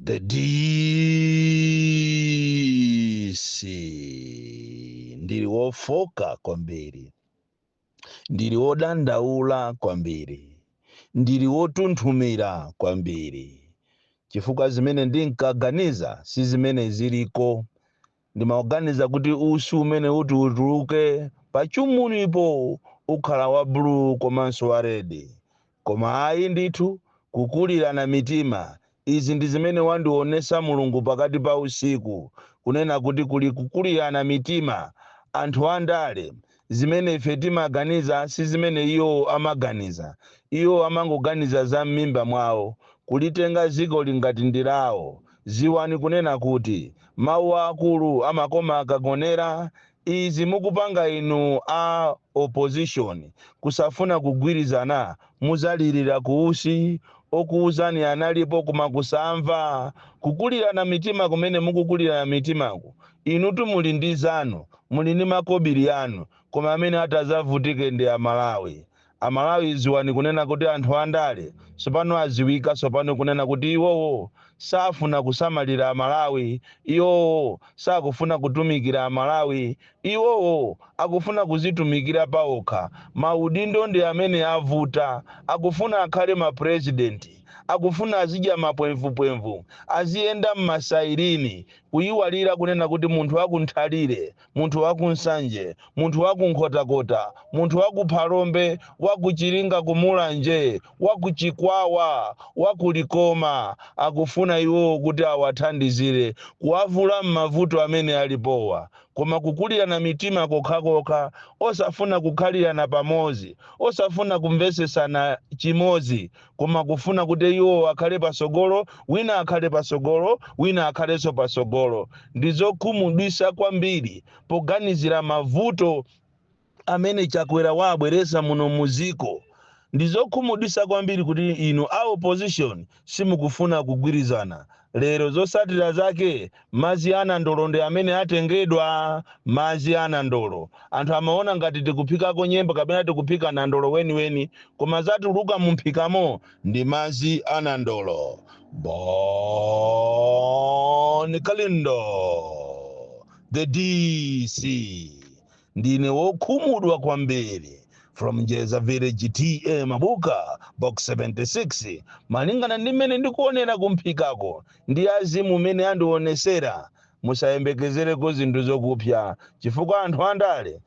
The DC ndili wofoka kwambiri, ndili wodandaula kwambiri, ndili wotunthumira kwambiri, chifukwa zimene ndinkaganiza si zimene ziliko. Ndimaganiza kuti usi umene uti utuluke pachumulipo ukhala wa blue komanso wa red, koma ayi ndithu kukulirana mitima. Izi ndi zimene wandionesa Mulungu pakati pa usiku, kunena kuti kuli kukulirana mitima. Anthu andale, zimene ife timaganiza si zimene iwo amaganiza. Iwo amangoganiza za m'mimba mwawo, kulitenga ziko lingati ndilawo. Ziwani kunena kuti mawu akulu amakoma akagonera. Izi mukupanga inu a opposition kusafuna kugwirizana, muzalirira kuusi okuuzani analipo kuma kusamva. Kukulirana mitima kumene mukukulirana mitimaku, inu tumuli ndi zanu, muli ndi makobiri anu, koma amene atazavutike ndi Amalawi. Amalawi ziwani kunena kuti anthu andale sopano aziwika, sopano kunena kuti iwowo safuna kusamalira Amalawi, iwowo sakufuna kutumikira Amalawi, iwowo akufuna kuzitumikira paokha. Maudindo ndi amene avuta, akufuna akhale ma president, akufuna azidya mapwemvupwemvu, aziyenda m'masairini, kuyiwalira kunena kuti munthu wakunthalire, munthu wakunsanje, munthu wakunkhotakota, munthu wakuphalombe, wakuchiringa kumulanje, wakuchikwawa, wakulikoma, akufuna iwo kuti awathandizire kuwavula m'mavuto amene alipowa. Koma kukulirana mitima kokhakokha, osafuna kukhalirana pamodzi, osafuna kumvesesana chimodzi, koma kufuna kuti iwo akhale pasogolo, wina akhale pasogolo, wina akhalenso pasogolo. Ndizokhumudwitsa kwambiri poganizira mavuto amene Chakwera wabweresa muno muziko. Ndizokhumudwitsa kwambiri kuti inu a opposition simukufuna kugwirizana. Lero zosatira zake mazi anandolo ndi amene atengedwa. Mazi anandolo anthu amaona ngati tikuphikako nyemba kapena tikuphika nandolo weniweni, koma zatuluka mumphikamo ndi mazi anandolo. Bon Kalindo, the DC. Ndine wokhumudwa kwambiri. From Jeza Village TM Mabuka, Box 76. Malingana ndi mmene ndikuonera kumphikako, ndi azimu mmene andionesera. Musayembekezereko zinthu zokupya, chifukwa anthu andale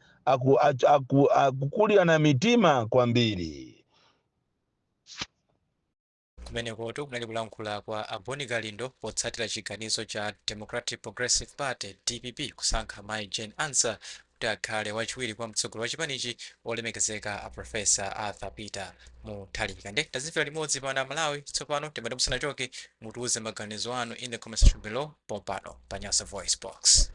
akukulirana mitima kwambiri. Kumeneko kunali kulankhula kwa Boni Kalindo potsatira chiganizo cha Democratic Progressive Party DPP kusankha Mai Jane Ansah kuti akhale wachiwiri kwa mtsogoleri wa chipanichi olemekezeka a Profesa Arthur Peter Mutharika. Nde tazimvera limodzi pana Malawi tsopano timati musanachoke mutiuze maganizo anu in the comment section below pompano pa Nyasa Voice Box.